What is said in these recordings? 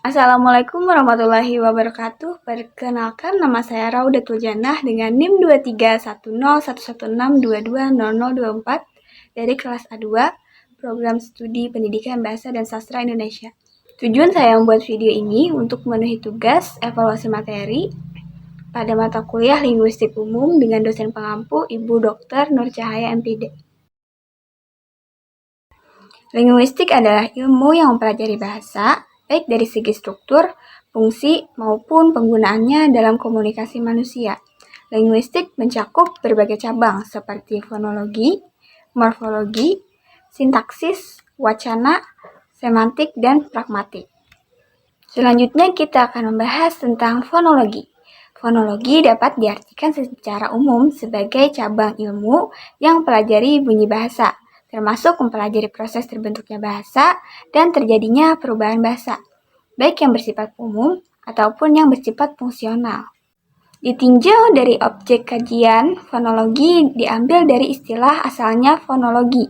Assalamualaikum warahmatullahi wabarakatuh. Perkenalkan, nama saya Raudatul Janah dengan NIM 23101162200024 dari kelas A2, Program Studi Pendidikan Bahasa dan Sastra Indonesia. Tujuan saya membuat video ini untuk memenuhi tugas evaluasi materi pada mata kuliah Linguistik Umum dengan dosen pengampu Ibu Dr. Nur Cahaya MPD. Linguistik adalah ilmu yang mempelajari bahasa, baik dari segi struktur, fungsi, maupun penggunaannya dalam komunikasi manusia. Linguistik mencakup berbagai cabang seperti fonologi, morfologi, sintaksis, wacana, semantik, dan pragmatik. Selanjutnya kita akan membahas tentang fonologi. Fonologi dapat diartikan secara umum sebagai cabang ilmu yang mempelajari bunyi bahasa, termasuk mempelajari proses terbentuknya bahasa dan terjadinya perubahan bahasa, baik yang bersifat umum ataupun yang bersifat fungsional. Ditinjau dari objek kajian, fonologi diambil dari istilah asalnya fonologi,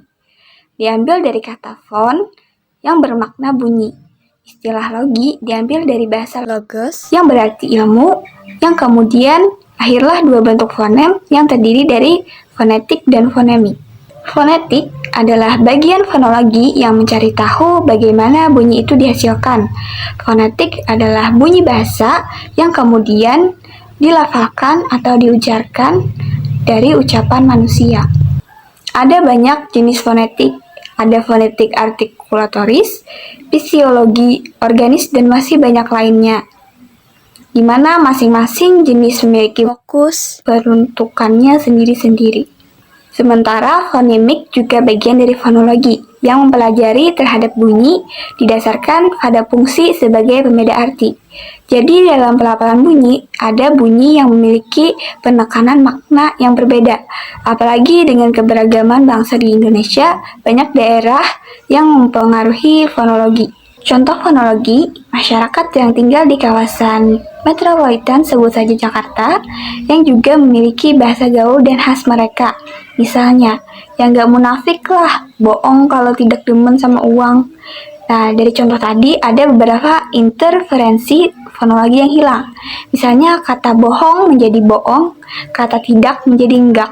diambil dari kata fon yang bermakna bunyi. Istilah logi diambil dari bahasa logos yang berarti ilmu, yang kemudian lahirlah dua bentuk fonem yang terdiri dari fonetik dan fonemik. Fonetik adalah bagian fonologi yang mencari tahu bagaimana bunyi itu dihasilkan. Fonetik adalah bunyi bahasa yang kemudian dilafalkan atau diujarkan dari ucapan manusia. Ada banyak jenis fonetik. Ada fonetik artikulatoris, fisiologi organis, dan masih banyak lainnya, di mana masing-masing jenis memiliki fokus peruntukannya sendiri-sendiri. Sementara fonemik juga bagian dari fonologi yang mempelajari terhadap bunyi didasarkan pada fungsi sebagai pembeda arti. Jadi dalam pelafalan bunyi, ada bunyi yang memiliki penekanan makna yang berbeda. Apalagi dengan keberagaman bangsa di Indonesia, banyak daerah yang mempengaruhi fonologi. Contoh fonologi, masyarakat yang tinggal di kawasan metropolitan sebut saja Jakarta, yang juga memiliki bahasa gaul dan khas mereka. Misalnya, yang gak munafik lah, bohong kalau tidak demen sama uang. Nah, dari contoh tadi ada beberapa interferensi fonologi yang hilang. Misalnya kata bohong menjadi bohong, kata tidak menjadi enggak.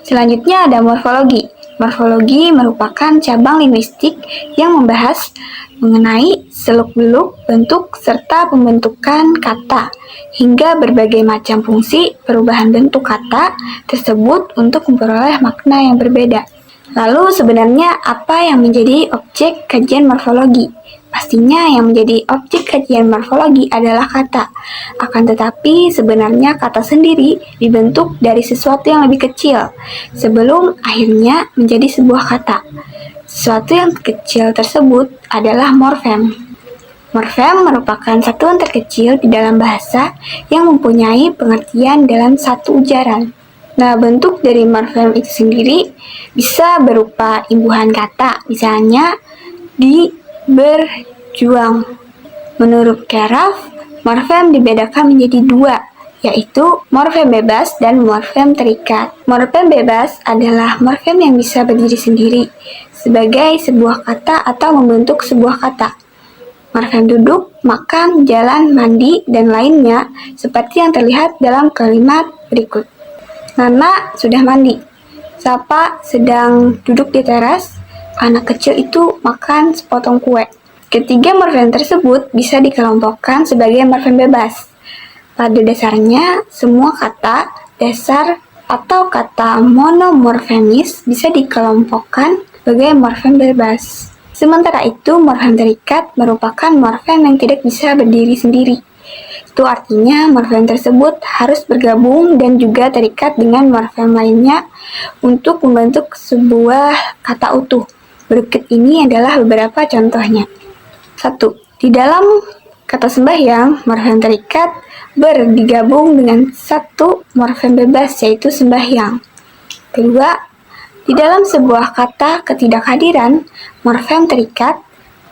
Selanjutnya ada morfologi. Morfologi merupakan cabang linguistik yang membahas mengenai seluk-beluk bentuk serta pembentukan kata, hingga berbagai macam fungsi perubahan bentuk kata tersebut untuk memperoleh makna yang berbeda. Lalu sebenarnya apa yang menjadi objek kajian morfologi? Pastinya yang menjadi objek kajian morfologi adalah kata. Akan tetapi sebenarnya kata sendiri dibentuk dari sesuatu yang lebih kecil sebelum akhirnya menjadi sebuah kata. Sesuatu yang kecil tersebut adalah morfem. Morfem merupakan satuan terkecil di dalam bahasa yang mempunyai pengertian dalam satu ujaran. Nah, bentuk dari morfem itu sendiri bisa berupa imbuhan kata, misalnya di berjuang. Menurut Keraf, morfem dibedakan menjadi dua, yaitu morfem bebas dan morfem terikat. Morfem bebas adalah morfem yang bisa berdiri sendiri sebagai sebuah kata atau membentuk sebuah kata. Morfem duduk, makan, jalan, mandi, dan lainnya seperti yang terlihat dalam kalimat berikut. Nana sudah mandi. Sapa sedang duduk di teras. Anak kecil itu makan sepotong kue. Ketiga morfem tersebut bisa dikelompokkan sebagai morfem bebas. Pada dasarnya, semua kata dasar atau kata monomorfemis bisa dikelompokkan sebagai morfem bebas. Sementara itu, morfem terikat merupakan morfem yang tidak bisa berdiri sendiri. Itu artinya morfem tersebut harus bergabung dan juga terikat dengan morfem lainnya untuk membentuk sebuah kata utuh. Berikut ini adalah beberapa contohnya. 1. Di dalam kata sembahyang, morfem terikat berdigabung dengan satu morfem bebas, yaitu sembahyang. 2. Di dalam sebuah kata ketidakhadiran, morfem terikat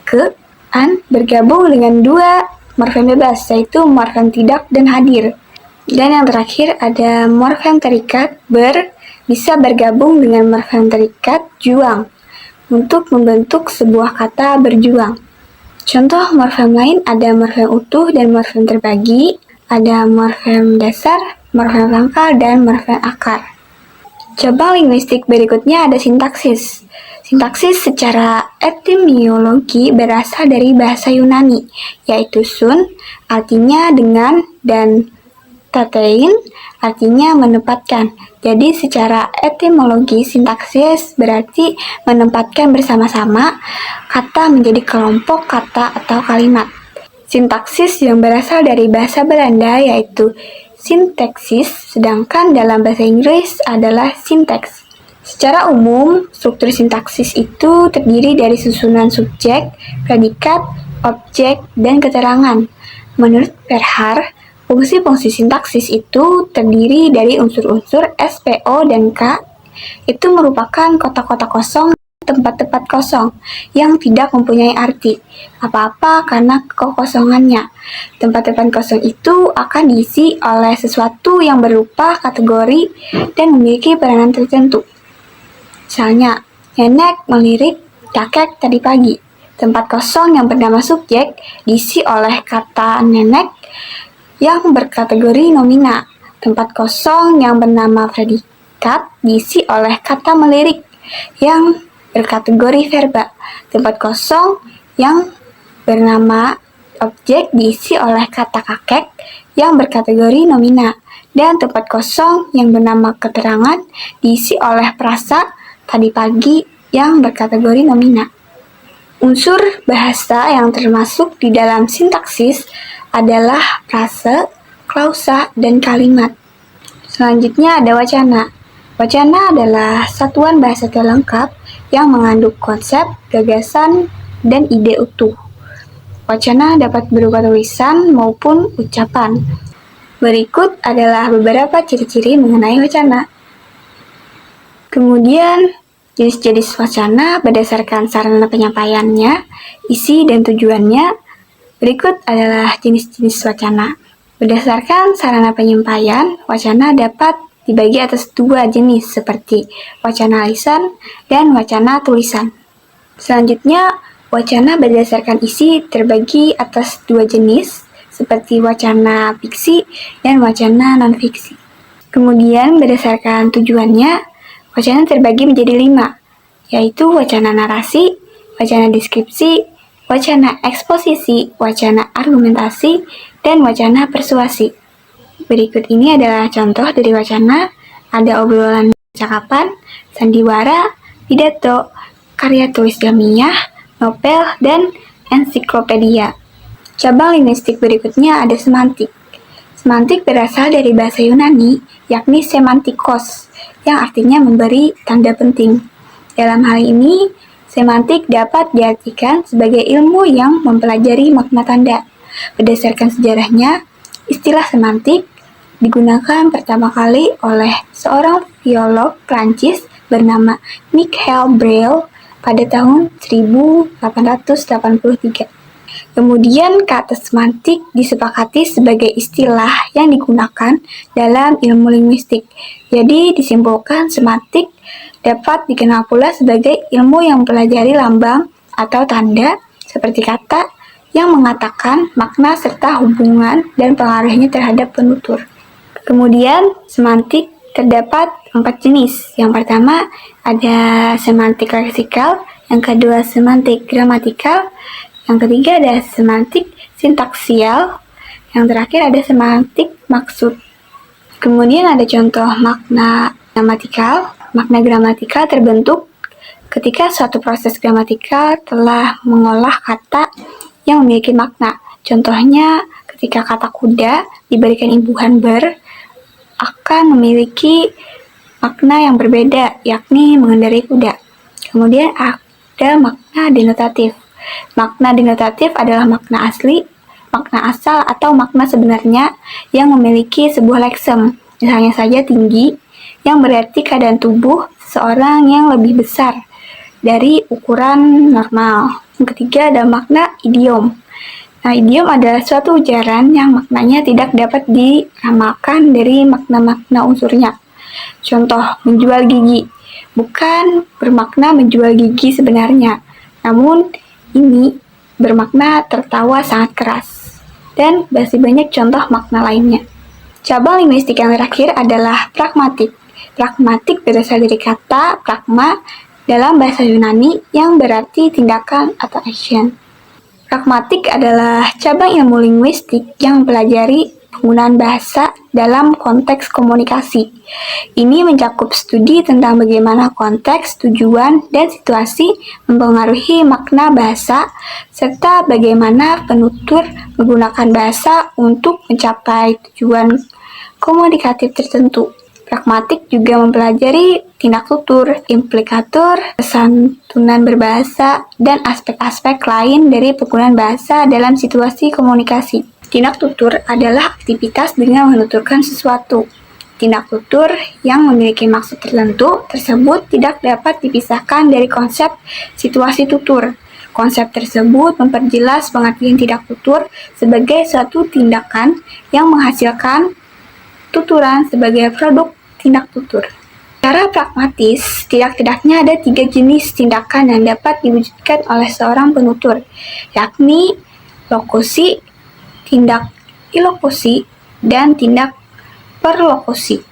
ke an bergabung dengan dua morfem bebas, yaitu morfem tidak dan hadir. Dan yang terakhir ada morfem terikat bisa bergabung dengan morfem terikat juang untuk membentuk sebuah kata berjuang. Contoh morfem lain ada morfem utuh dan morfem terbagi, ada morfem dasar, morfem pangkal, dan morfem akar. Cabang linguistik berikutnya ada sintaksis. Sintaksis secara etimologi berasal dari bahasa Yunani, yaitu sun, artinya dengan, dan tatein, artinya menempatkan. Jadi secara etimologi sintaksis berarti menempatkan bersama-sama kata menjadi kelompok kata atau kalimat. Sintaksis yang berasal dari bahasa Belanda yaitu sintaksis, sedangkan dalam bahasa Inggris adalah sinteks. Secara umum, struktur sintaksis itu terdiri dari susunan subjek, predikat, objek, dan keterangan. Menurut Perhar, fungsi-fungsi sintaksis itu terdiri dari unsur-unsur S, P, O, dan K. Itu merupakan kotak-kotak kosong, tempat-tempat kosong yang tidak mempunyai arti apa-apa karena kekosongannya. Tempat-tempat kosong itu akan diisi oleh sesuatu yang berupa kategori dan memiliki peranan tertentu. Misalnya, nenek melirik kakek tadi pagi. Tempat kosong yang bernama subjek diisi oleh kata nenek yang berkategori nomina. Tempat kosong yang bernama predikat diisi oleh kata melirik yang berkategori verba. Tempat kosong yang bernama objek diisi oleh kata kakek yang berkategori nomina. Dan tempat kosong yang bernama keterangan diisi oleh frasa tadi pagi yang berkategori nomina. Unsur bahasa yang termasuk di dalam sintaksis adalah frase, klausa, dan kalimat. Selanjutnya ada wacana. Wacana adalah satuan bahasa terlengkap yang mengandung konsep, gagasan, dan ide utuh. Wacana dapat berupa tulisan maupun ucapan. Berikut adalah beberapa ciri-ciri mengenai wacana. Kemudian, jenis-jenis wacana berdasarkan sarana penyampaiannya, isi, dan tujuannya. Berikut adalah jenis-jenis wacana. Berdasarkan sarana penyampaian, wacana dapat dibagi atas dua jenis seperti wacana lisan dan wacana tulisan. Selanjutnya, wacana berdasarkan isi terbagi atas dua jenis seperti wacana fiksi dan wacana non-fiksi. Kemudian berdasarkan tujuannya, wacana terbagi menjadi 5, yaitu wacana narasi, wacana deskripsi, wacana eksposisi, wacana argumentasi, dan wacana persuasi. Berikut ini adalah contoh dari wacana, ada obrolan percakapan, sandiwara, pidato, karya tulis ilmiah, novel, dan ensiklopedia. Cabang linguistik berikutnya ada semantik. Semantik berasal dari bahasa Yunani, yakni semantikos, yang artinya memberi tanda penting. Dalam hal ini, semantik dapat diartikan sebagai ilmu yang mempelajari makna tanda. Berdasarkan sejarahnya, istilah semantik digunakan pertama kali oleh seorang filolog Prancis bernama Michel Breuil pada tahun 1883. Kemudian kata semantik disepakati sebagai istilah yang digunakan dalam ilmu linguistik. Jadi disimpulkan semantik dapat dikenal pula sebagai ilmu yang mempelajari lambang atau tanda seperti kata yang mengatakan makna serta hubungan dan pengaruhnya terhadap penutur. Kemudian semantik terdapat 4 jenis. Yang pertama ada semantik leksikal, yang kedua semantik gramatikal, yang ketiga ada semantik sintaksial, yang terakhir ada semantik maksud. Kemudian ada contoh makna gramatikal. Makna gramatikal terbentuk ketika suatu proses gramatikal telah mengolah kata yang memiliki makna. Contohnya ketika kata kuda diberikan imbuhan ber akan memiliki makna yang berbeda, yakni mengendarai kuda. Kemudian ada makna denotatif. Makna denotatif adalah makna asli, makna asal atau makna sebenarnya yang memiliki sebuah leksem, misalnya saja tinggi, yang berarti keadaan tubuh seseorang yang lebih besar dari ukuran normal. Yang ketiga ada makna idiom. Nah, idiom adalah suatu ujaran yang maknanya tidak dapat diramalkan dari makna-makna unsurnya. Contoh, menjual gigi. Bukan bermakna menjual gigi sebenarnya, namun ini bermakna tertawa sangat keras, dan masih banyak contoh makna lainnya. Cabang linguistik yang terakhir adalah pragmatik. Pragmatik berasal dari kata pragma dalam bahasa Yunani yang berarti tindakan atau action. Pragmatik adalah cabang ilmu linguistik yang mempelajari penggunaan bahasa dalam konteks komunikasi. Ini mencakup studi tentang bagaimana konteks, tujuan, dan situasi mempengaruhi makna bahasa, serta bagaimana penutur menggunakan bahasa untuk mencapai tujuan komunikatif tertentu. Pragmatik juga mempelajari tindak tutur, implikatur, kesantunan berbahasa, dan aspek-aspek lain dari penggunaan bahasa dalam situasi komunikasi. Tindak tutur adalah aktivitas dengan menuturkan sesuatu. Tindak tutur yang memiliki maksud tertentu tersebut tidak dapat dipisahkan dari konsep situasi tutur. Konsep tersebut memperjelas pengertian tindak tutur sebagai suatu tindakan yang menghasilkan tuturan sebagai produk tindak tutur. Secara pragmatis, tidak-tidaknya ada 3 jenis tindakan yang dapat diwujudkan oleh seorang penutur, yakni lokusi, tindak ilokusi, dan tindak perlokusi.